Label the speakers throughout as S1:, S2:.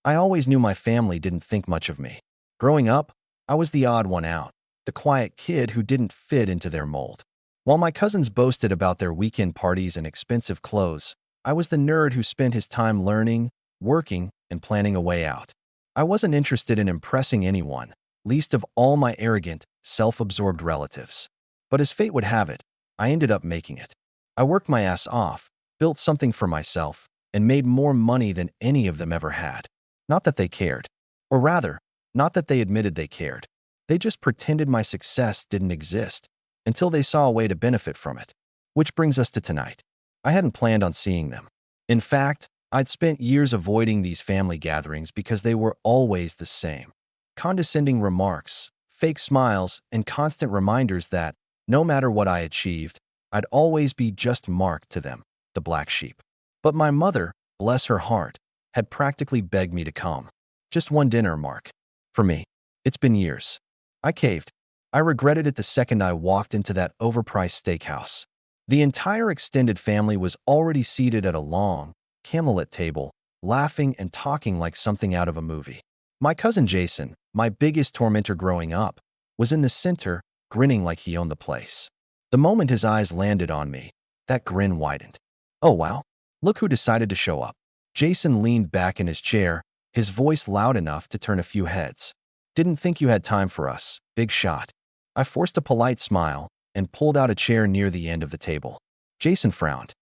S1: I always knew my family didn't think much of me. Growing up, I was the odd one out, the quiet kid who didn't fit into their mold. While my cousins boasted about their weekend parties and expensive clothes, I was the nerd who spent his time learning, working, and planning a way out. I wasn't interested in impressing anyone, least of all my arrogant, self-absorbed relatives. But as fate would have it, I ended up making it. I worked my ass off, built something for myself, and made more money than any of them ever had. Not that they cared. Or rather, not that they admitted they cared. They just pretended my success didn't exist until they saw a way to benefit from it. Which brings us to tonight. I hadn't planned on seeing them. In fact, I'd spent years avoiding these family gatherings because they were always the same. Condescending remarks, fake smiles, and constant reminders that, no matter what I achieved, I'd always be just Mark to them, the black sheep. But my mother, bless her heart, had practically begged me to come. Just one dinner, Mark. For me, it's been years. I caved. I regretted it the second I walked into that overpriced steakhouse. The entire extended family was already seated at a long, candlelit table, laughing and talking like something out of a movie. My cousin Jason, my biggest tormentor growing up, was in the center, grinning like he owned the place. The moment his eyes landed on me, that grin widened. Oh wow, look who decided to show up. Jason leaned back in his chair, his voice loud enough to turn a few heads. Didn't think you had time for us, big shot. I forced a polite smile and pulled out a chair near the end of the table. Jason frowned.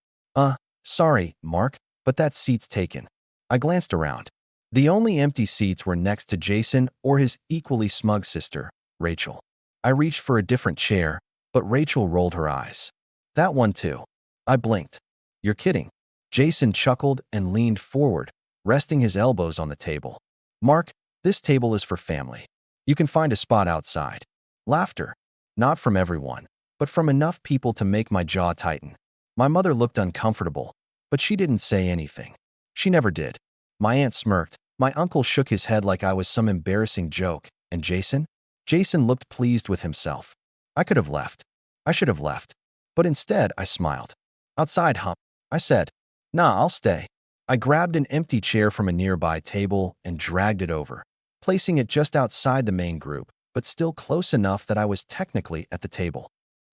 S1: Sorry, Mark, but that seat's taken. I glanced around. The only empty seats were next to Jason or his equally smug sister, Rachel. I reached for a different chair, but Rachel rolled her eyes. That one too. I blinked. You're kidding. Jason chuckled and leaned forward, resting his elbows on the table. Mark, this table is for family. You can find a spot outside. Laughter. Not from everyone, but from enough people to make my jaw tighten. My mother looked uncomfortable, but she didn't say anything. She never did. My aunt smirked. My uncle shook his head like I was some embarrassing joke. And Jason? Jason looked pleased with himself. I could have left. I should have left. But instead, I smiled. Outside, huh? I said. Nah, I'll stay. I grabbed an empty chair from a nearby table and dragged it over, placing it just outside the main group, but still close enough that I was technically at the table.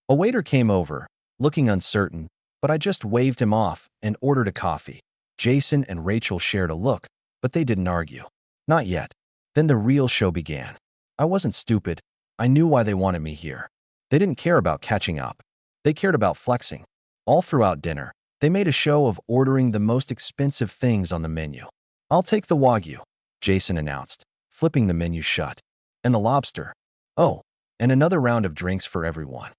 S1: A waiter came over, looking uncertain, but I just waved him off and ordered a coffee. Jason and Rachel shared a look, but they didn't argue. Not yet. Then the real show began. I wasn't stupid. I knew why they wanted me here. They didn't care about catching up. They cared about flexing. All throughout dinner, they made a show of ordering the most expensive things on the menu. I'll take the Wagyu, Jason announced, flipping the menu shut. And the lobster. Oh, and another round of drinks for everyone.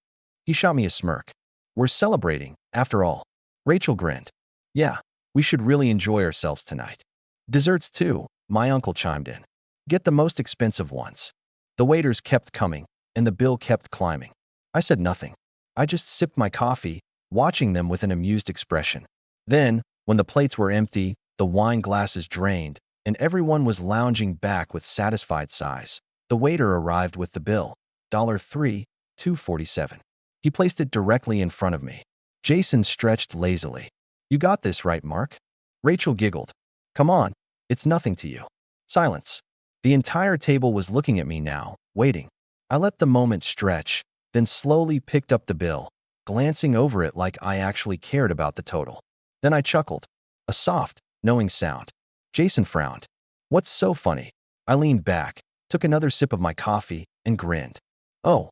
S1: He shot me a smirk. We're celebrating, after all. Rachel grinned. Yeah, we should really enjoy ourselves tonight. Desserts too, my uncle chimed in. Get the most expensive ones. The waiters kept coming, and the bill kept climbing. I said nothing. I just sipped my coffee, watching them with an amused expression. Then, when the plates were empty, the wine glasses drained, and everyone was lounging back with satisfied sighs, the waiter arrived with the bill. $3, $2.47. He placed it directly in front of me. Jason stretched lazily. You got this right, Mark? Rachel giggled. Come on, it's nothing to you. Silence. The entire table was looking at me now, waiting. I let the moment stretch, then slowly picked up the bill, glancing over it like I actually cared about the total. Then I chuckled. A soft, knowing sound. Jason frowned. What's so funny? I leaned back, took another sip of my coffee, and grinned. Oh,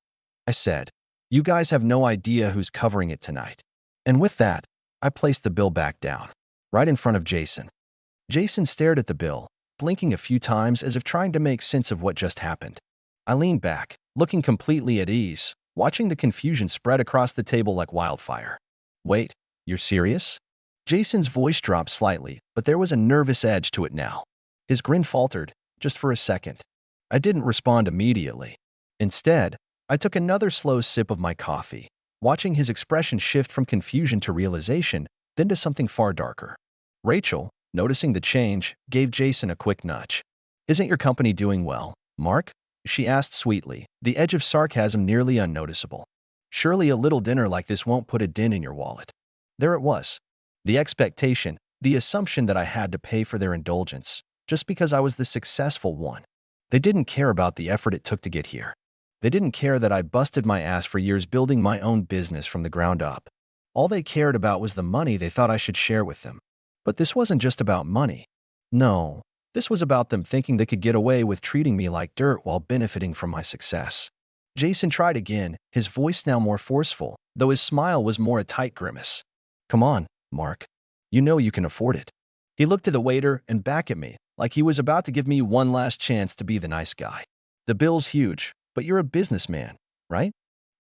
S1: I said. You guys have no idea who's covering it tonight. And with that, I placed the bill back down, right in front of Jason. Jason stared at the bill, blinking a few times as if trying to make sense of what just happened. I leaned back, looking completely at ease, watching the confusion spread across the table like wildfire. Wait, you're serious? Jason's voice dropped slightly, but there was a nervous edge to it now. His grin faltered, just for a second. I didn't respond immediately. Instead, I took another slow sip of my coffee, watching his expression shift from confusion to realization, then to something far darker. Rachel, noticing the change, gave Jason a quick nudge. Isn't your company doing well, Mark? She asked sweetly, the edge of sarcasm nearly unnoticeable. Surely a little dinner like this won't put a dent in your wallet. There it was. The expectation, the assumption that I had to pay for their indulgence, just because I was the successful one. They didn't care about the effort it took to get here. They didn't care that I busted my ass for years building my own business from the ground up. All they cared about was the money they thought I should share with them. But this wasn't just about money. No, this was about them thinking they could get away with treating me like dirt while benefiting from my success. Jason tried again, his voice now more forceful, though his smile was more a tight grimace. Come on, Mark. You know you can afford it. He looked at the waiter and back at me, like he was about to give me one last chance to be the nice guy. The bill's huge, but you're a businessman, right?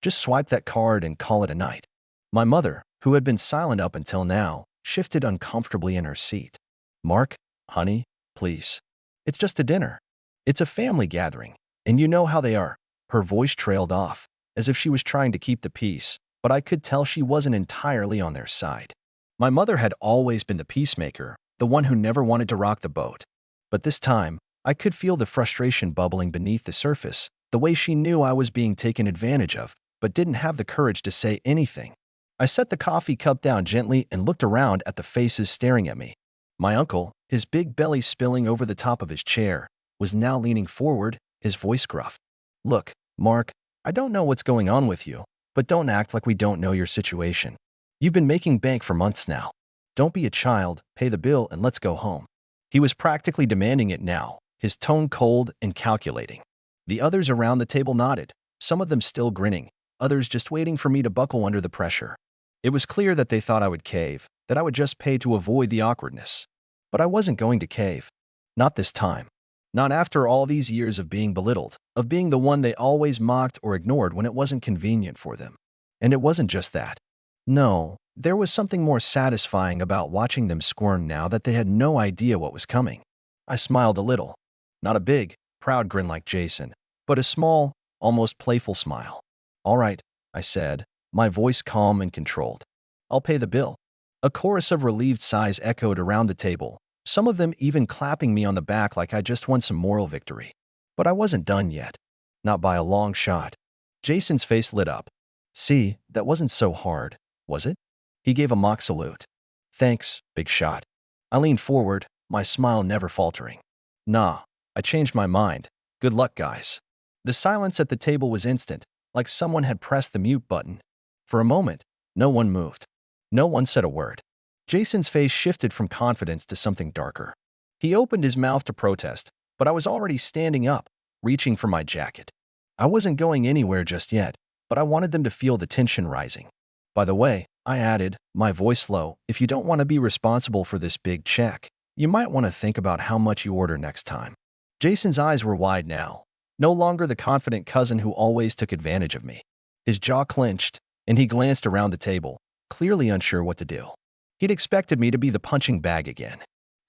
S1: Just swipe that card and call it a night. My mother, who had been silent up until now, shifted uncomfortably in her seat. Mark, honey, please. It's just a dinner. It's a family gathering, and you know how they are. Her voice trailed off, as if she was trying to keep the peace, but I could tell she wasn't entirely on their side. My mother had always been the peacemaker, the one who never wanted to rock the boat. But this time, I could feel the frustration bubbling beneath the surface, the way she knew I was being taken advantage of, but didn't have the courage to say anything. I set the coffee cup down gently and looked around at the faces staring at me. My uncle, his big belly spilling over the top of his chair, was now leaning forward, his voice gruff. Look, Mark, I don't know what's going on with you, but don't act like we don't know your situation. You've been making bank for months now. Don't be a child, pay the bill, and let's go home. He was practically demanding it now, his tone cold and calculating. The others around the table nodded, some of them still grinning, others just waiting for me to buckle under the pressure. It was clear that they thought I would cave, that I would just pay to avoid the awkwardness. But I wasn't going to cave. Not this time. Not after all these years of being belittled, of being the one they always mocked or ignored when it wasn't convenient for them. And it wasn't just that. No, there was something more satisfying about watching them squirm now that they had no idea what was coming. I smiled a little. Not a big, proud grin like Jason, but a small, almost playful smile. All right, I said, my voice calm and controlled. I'll pay the bill. A chorus of relieved sighs echoed around the table, some of them even clapping me on the back like I just won some moral victory. But I wasn't done yet. Not by a long shot. Jason's face lit up. See, that wasn't so hard, was it? He gave a mock salute. Thanks, big shot. I leaned forward, my smile never faltering. Nah, I changed my mind. Good luck, guys. The silence at the table was instant, like someone had pressed the mute button. For a moment, no one moved. No one said a word. Jason's face shifted from confidence to something darker. He opened his mouth to protest, but I was already standing up, reaching for my jacket. I wasn't going anywhere just yet, but I wanted them to feel the tension rising. By the way, I added, my voice low, if you don't want to be responsible for this big check, you might want to think about how much you order next time. Jason's eyes were wide now, no longer the confident cousin who always took advantage of me. His jaw clenched, and he glanced around the table, clearly unsure what to do. He'd expected me to be the punching bag again.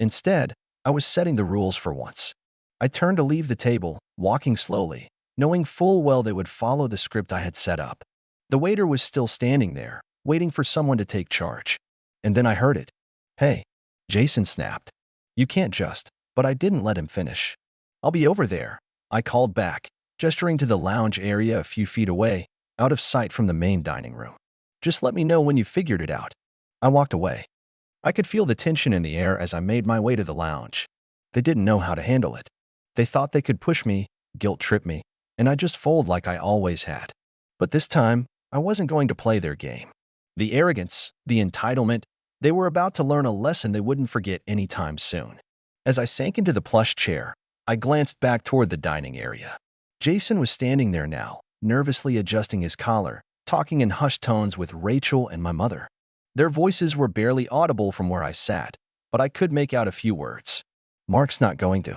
S1: Instead, I was setting the rules for once. I turned to leave the table, walking slowly, knowing full well they would follow the script I had set up. The waiter was still standing there, waiting for someone to take charge. And then I heard it. Hey, Jason snapped. You can't just, but I didn't let him finish. I'll be over there, I called back, gesturing to the lounge area a few feet away, out of sight from the main dining room. Just let me know when you figured it out. I walked away. I could feel the tension in the air as I made my way to the lounge. They didn't know how to handle it. They thought they could push me, guilt-trip me, and I'd just fold like I always had. But this time, I wasn't going to play their game. The arrogance, the entitlement, they were about to learn a lesson they wouldn't forget anytime soon. As I sank into the plush chair, I glanced back toward the dining area. Jason was standing there now, nervously adjusting his collar, talking in hushed tones with Rachel and my mother. Their voices were barely audible from where I sat, but I could make out a few words. Mark's not going to.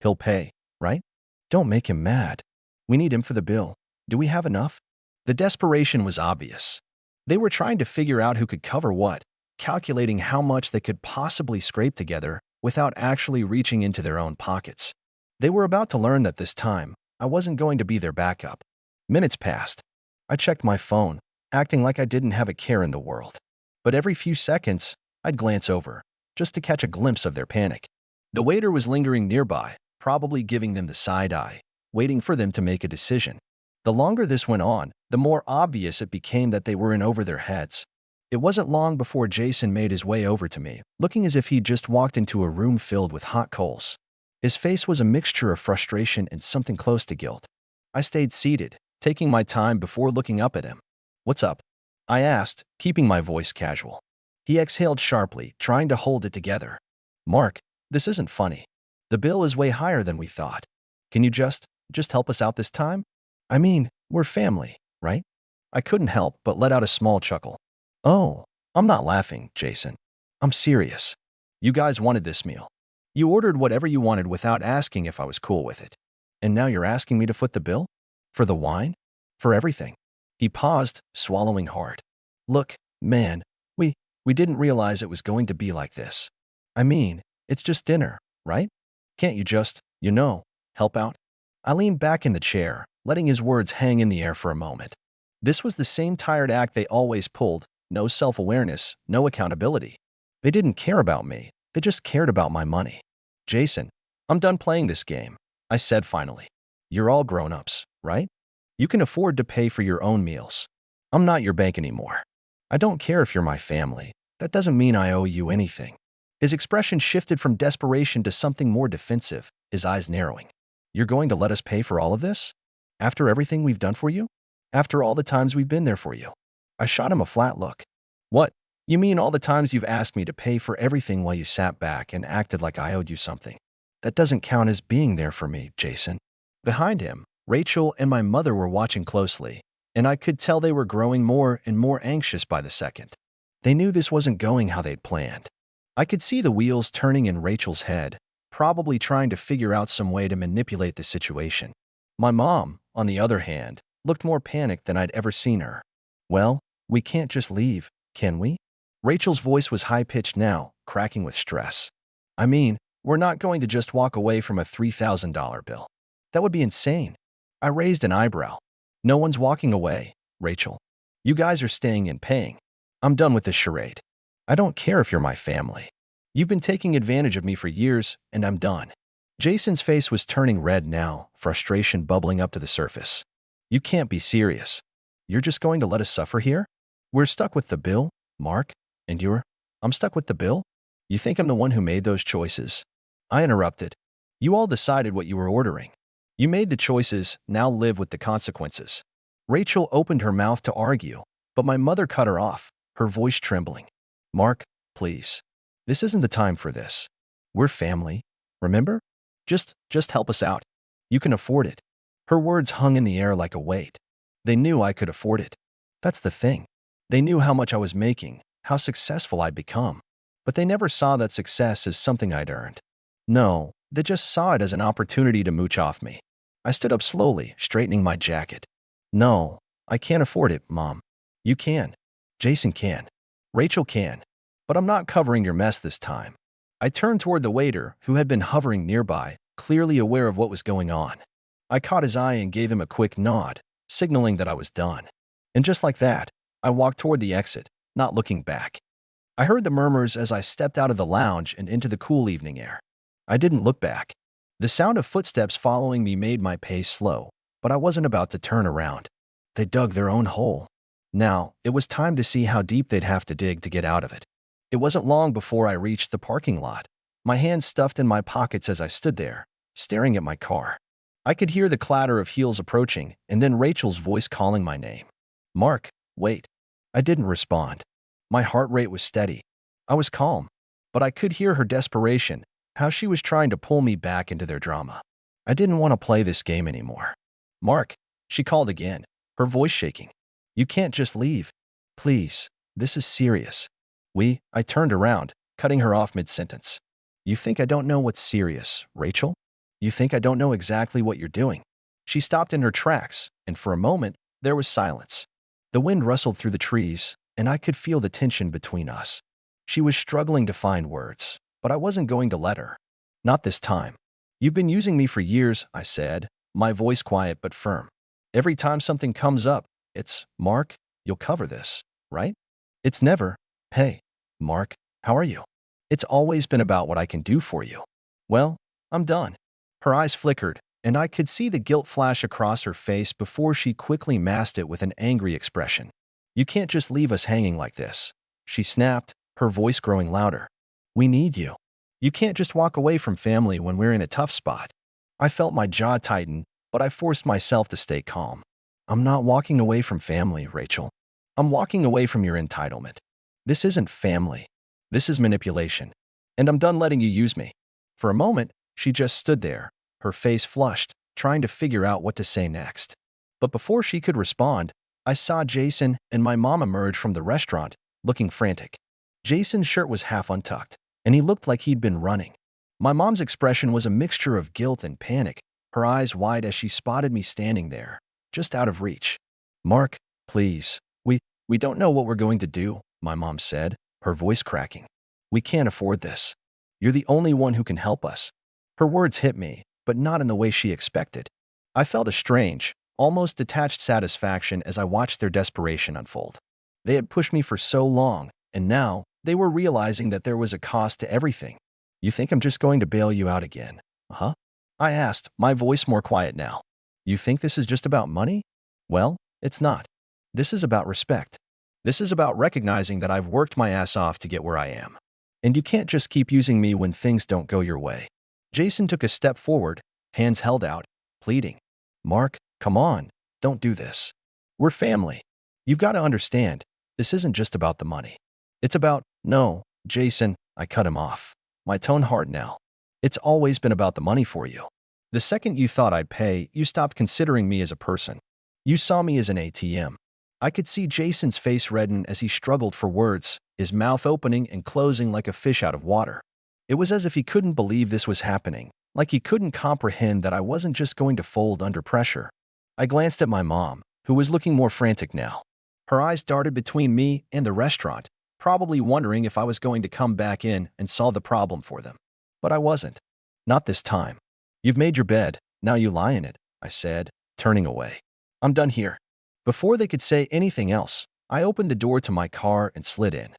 S1: He'll pay, right? Don't make him mad. We need him for the bill. Do we have enough? The desperation was obvious. They were trying to figure out who could cover what, calculating how much they could possibly scrape together without actually reaching into their own pockets. They were about to learn that this time, I wasn't going to be their backup. Minutes passed. I checked my phone, acting like I didn't have a care in the world. But every few seconds, I'd glance over, just to catch a glimpse of their panic. The waiter was lingering nearby, probably giving them the side eye, waiting for them to make a decision. The longer this went on, the more obvious it became that they were in over their heads. It wasn't long before Jason made his way over to me, looking as if he'd just walked into a room filled with hot coals. His face was a mixture of frustration and something close to guilt. I stayed seated, taking my time before looking up at him. "What's up?" I asked, keeping my voice casual. He exhaled sharply, trying to hold it together. "Mark, this isn't funny. The bill is way higher than we thought. Can you just help us out this time? I mean, we're family, right?" I couldn't help but let out a small chuckle. "Oh, I'm not laughing, Jason. I'm serious. You guys wanted this meal. You ordered whatever you wanted without asking if I was cool with it. And now you're asking me to foot the bill? For the wine? For everything?" He paused, swallowing hard. "Look, man, we didn't realize it was going to be like this. I mean, it's just dinner, right? Can't you just, help out?" I leaned back in the chair, letting his words hang in the air for a moment. This was the same tired act they always pulled. No self-awareness, no accountability. They didn't care about me. They just cared about my money. "Jason, I'm done playing this game," I said finally. "You're all grown-ups, right? You can afford to pay for your own meals. I'm not your bank anymore. I don't care if you're my family. That doesn't mean I owe you anything." His expression shifted from desperation to something more defensive, his eyes narrowing. "You're going to let us pay for all of this? After everything we've done for you? After all the times we've been there for you?" I shot him a flat look. "What? You mean all the times you've asked me to pay for everything while you sat back and acted like I owed you something? That doesn't count as being there for me, Jason." Behind him, Rachel and my mother were watching closely, and I could tell they were growing more and more anxious by the second. They knew this wasn't going how they'd planned. I could see the wheels turning in Rachel's head, probably trying to figure out some way to manipulate the situation. My mom, on the other hand, looked more panicked than I'd ever seen her. "Well, we can't just leave, can we?" Rachel's voice was high-pitched now, cracking with stress. "I mean, we're not going to just walk away from a $3,000 bill. That would be insane." I raised an eyebrow. "No one's walking away, Rachel. You guys are staying and paying. I'm done with this charade. I don't care if you're my family. You've been taking advantage of me for years, and I'm done." Jason's face was turning red now, frustration bubbling up to the surface. "You can't be serious. You're just going to let us suffer here? We're stuck with the bill, Mark, and I'm stuck with the bill? You think I'm the one who made those choices?" I interrupted. "You all decided what you were ordering. You made the choices, now live with the consequences." Rachel opened her mouth to argue, but my mother cut her off, her voice trembling. "Mark, please. This isn't the time for this. We're family, remember? Just help us out. You can afford it." Her words hung in the air like a weight. They knew I could afford it. That's the thing. They knew how much I was making, how successful I'd become. But they never saw that success as something I'd earned. No, they just saw it as an opportunity to mooch off me. I stood up slowly, straightening my jacket. "No, I can't afford it, Mom. You can. Jason can. Rachel can. But I'm not covering your mess this time." I turned toward the waiter, who had been hovering nearby, clearly aware of what was going on. I caught his eye and gave him a quick nod, signaling that I was done. And just like that, I walked toward the exit, not looking back. I heard the murmurs as I stepped out of the lounge and into the cool evening air. I didn't look back. The sound of footsteps following me made my pace slow, but I wasn't about to turn around. They dug their own hole. Now, it was time to see how deep they'd have to dig to get out of it. It wasn't long before I reached the parking lot, my hands stuffed in my pockets as I stood there, staring at my car. I could hear the clatter of heels approaching, and then Rachel's voice calling my name. "Mark, wait." I didn't respond. My heart rate was steady. I was calm, but I could hear her desperation, how she was trying to pull me back into their drama. I didn't want to play this game anymore. "Mark," she called again, her voice shaking. "You can't just leave. Please, this is serious." I turned around, cutting her off mid-sentence. "You think I don't know what's serious, Rachel? You think I don't know exactly what you're doing?" She stopped in her tracks, and for a moment, there was silence. The wind rustled through the trees, and I could feel the tension between us. She was struggling to find words, but I wasn't going to let her. "Not this time. You've been using me for years," I said, my voice quiet but firm. "Every time something comes up, it's, 'Mark, you'll cover this, right?' It's never, 'Hey, Mark, how are you?' It's always been about what I can do for you." "Well, I'm done." Her eyes flickered, and I could see the guilt flash across her face before she quickly masked it with an angry expression. "You can't just leave us hanging like this. she snapped, her voice growing louder. We need you. You can't just walk away from family when we're in a tough spot. I felt my jaw tighten, but I forced myself to stay calm. I'm not walking away from family, Rachel. I'm walking away from your entitlement. This isn't family. This is manipulation. And I'm done letting you use me. For a moment, she just stood there, her face flushed, trying to figure out what to say next. But before she could respond, I saw Jason and my mom emerge from the restaurant, looking frantic. Jason's shirt was half untucked, and he looked like he'd been running. My mom's expression was a mixture of guilt and panic, her eyes wide as she spotted me standing there, just out of reach. Mark, please. We don't know what we're going to do, my mom said, her voice cracking. We can't afford this. You're the only one who can help us. Her words hit me, but not in the way she expected. I felt a strange, almost detached satisfaction as I watched their desperation unfold. They had pushed me for so long, and now they were realizing that there was a cost to everything. You think I'm just going to bail you out again, huh? I asked, my voice more quiet now. You think this is just about money? Well, it's not. This is about respect. This is about recognizing that I've worked my ass off to get where I am. And you can't just keep using me when things don't go your way. Jason took a step forward, hands held out, pleading. Mark, come on, don't do this. We're family. You've got to understand, this isn't just about the money. It's about, no, Jason, I cut him off. My tone hard now. It's always been about the money for you. The second you thought I'd pay, you stopped considering me as a person. You saw me as an ATM. I could see Jason's face redden as he struggled for words, his mouth opening and closing like a fish out of water. It was as if he couldn't believe this was happening, like he couldn't comprehend that I wasn't just going to fold under pressure. I glanced at my mom, who was looking more frantic now. Her eyes darted between me and the restaurant, probably wondering if I was going to come back in and solve the problem for them. But I wasn't. Not this time. You've made your bed, now you lie in it, I said, turning away. I'm done here. Before they could say anything else, I opened the door to my car and slid in.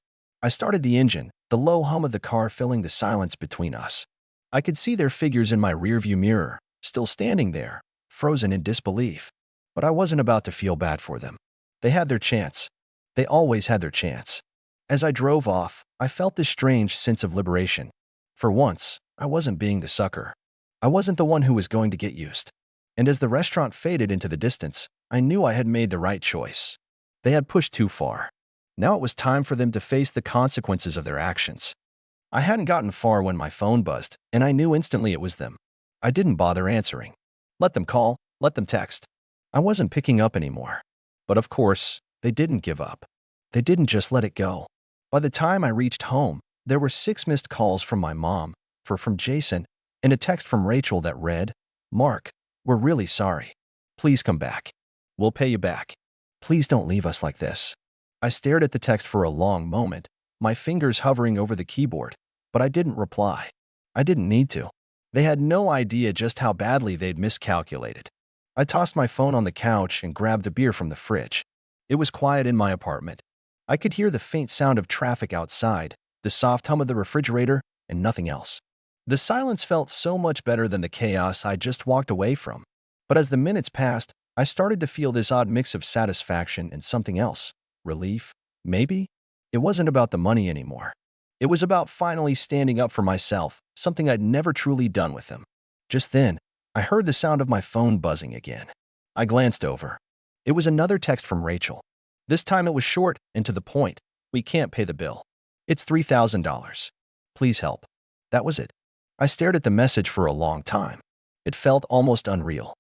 S1: I started the engine, the low hum of the car filling the silence between us. I could see their figures in my rearview mirror, still standing there, frozen in disbelief. But I wasn't about to feel bad for them. They had their chance. They always had their chance. As I drove off, I felt this strange sense of liberation. For once, I wasn't being the sucker. I wasn't the one who was going to get used. And as the restaurant faded into the distance, I knew I had made the right choice. They had pushed too far. Now it was time for them to face the consequences of their actions. I hadn't gotten far when my phone buzzed, and I knew instantly it was them. I didn't bother answering. Let them call, let them text. I wasn't picking up anymore. But of course, they didn't give up. They didn't just let it go. By the time I reached home, there were 6 missed calls from my mom, from Jason, and a text from Rachel that read, Mark, we're really sorry. Please come back. We'll pay you back. Please don't leave us like this. I stared at the text for a long moment, my fingers hovering over the keyboard, but I didn't reply. I didn't need to. They had no idea just how badly they'd miscalculated. I tossed my phone on the couch and grabbed a beer from the fridge. It was quiet in my apartment. I could hear the faint sound of traffic outside, the soft hum of the refrigerator, and nothing else. The silence felt so much better than the chaos I just walked away from. But as the minutes passed, I started to feel this odd mix of satisfaction and something else. Relief? Maybe? It wasn't about the money anymore. It was about finally standing up for myself, something I'd never truly done with them. Just then, I heard the sound of my phone buzzing again. I glanced over. It was another text from Rachel. This time it was short and to the point. We can't pay the bill. It's $3,000. Please help. That was it. I stared at the message for a long time. It felt almost unreal.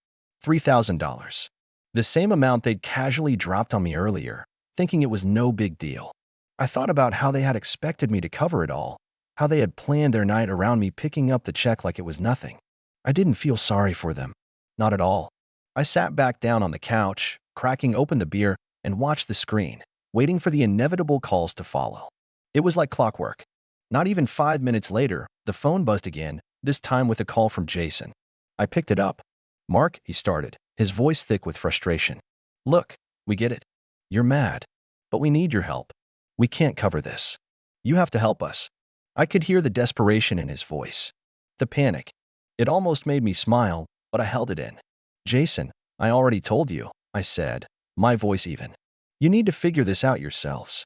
S1: $3,000. The same amount they'd casually dropped on me earlier, thinking it was no big deal. I thought about how they had expected me to cover it all, how they had planned their night around me picking up the check like it was nothing. I didn't feel sorry for them. Not at all. I sat back down on the couch, cracking open the beer, and watched the screen, waiting for the inevitable calls to follow. It was like clockwork. Not even 5 minutes later, the phone buzzed again, this time with a call from Jason. I picked it up. Mark, he started, his voice thick with frustration. Look, we get it. You're mad. But we need your help. We can't cover this. You have to help us. I could hear the desperation in his voice. The panic. It almost made me smile, but I held it in. Jason, I already told you, I said, my voice even. You need to figure this out yourselves.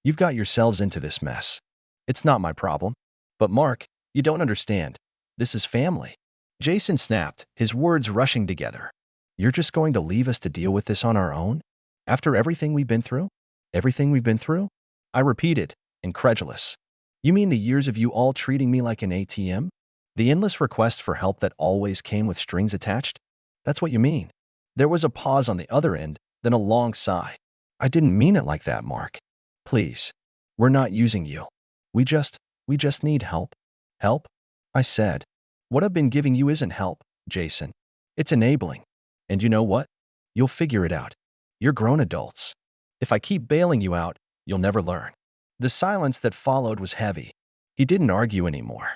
S1: You've got yourselves into this mess. It's not my problem. But Mark, you don't understand. This is family. Jason snapped, his words rushing together. You're just going to leave us to deal with this on our own? After everything we've been through? Everything we've been through? I repeated, incredulous. You mean the years of you all treating me like an ATM? The endless requests for help that always came with strings attached? That's what you mean. There was a pause on the other end, then a long sigh. I didn't mean it like that, Mark. Please. We're not using you. We just need help. Help? I said. What I've been giving you isn't help, Jason. It's enabling. And you know what? You'll figure it out. You're grown adults. If I keep bailing you out, you'll never learn. The silence that followed was heavy. He didn't argue anymore.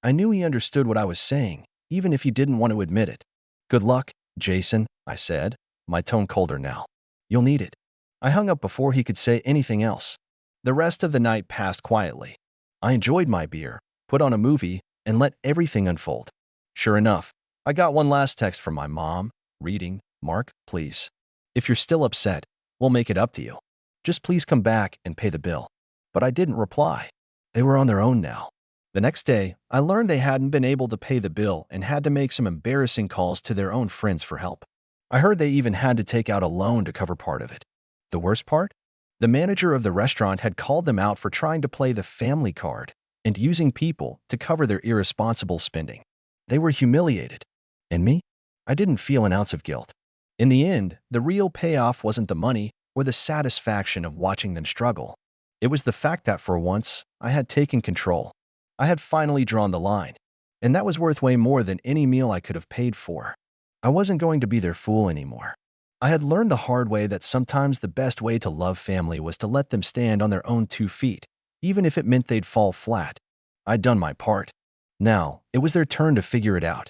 S1: I knew he understood what I was saying, even if he didn't want to admit it. Good luck, Jason, I said, my tone colder now. You'll need it. I hung up before he could say anything else. The rest of the night passed quietly. I enjoyed my beer, put on a movie, and let everything unfold. Sure enough, I got one last text from my mom, reading, Mark, please. If you're still upset, we'll make it up to you. Just please come back and pay the bill. But I didn't reply. They were on their own now. The next day, I learned they hadn't been able to pay the bill and had to make some embarrassing calls to their own friends for help. I heard they even had to take out a loan to cover part of it. The worst part? The manager of the restaurant had called them out for trying to play the family card and using people to cover their irresponsible spending. They were humiliated. And me? I didn't feel an ounce of guilt. In the end, the real payoff wasn't the money or the satisfaction of watching them struggle. It was the fact that for once, I had taken control. I had finally drawn the line. And that was worth way more than any meal I could have paid for. I wasn't going to be their fool anymore. I had learned the hard way that sometimes the best way to love family was to let them stand on their own 2 feet, even if it meant they'd fall flat. I'd done my part. Now, it was their turn to figure it out.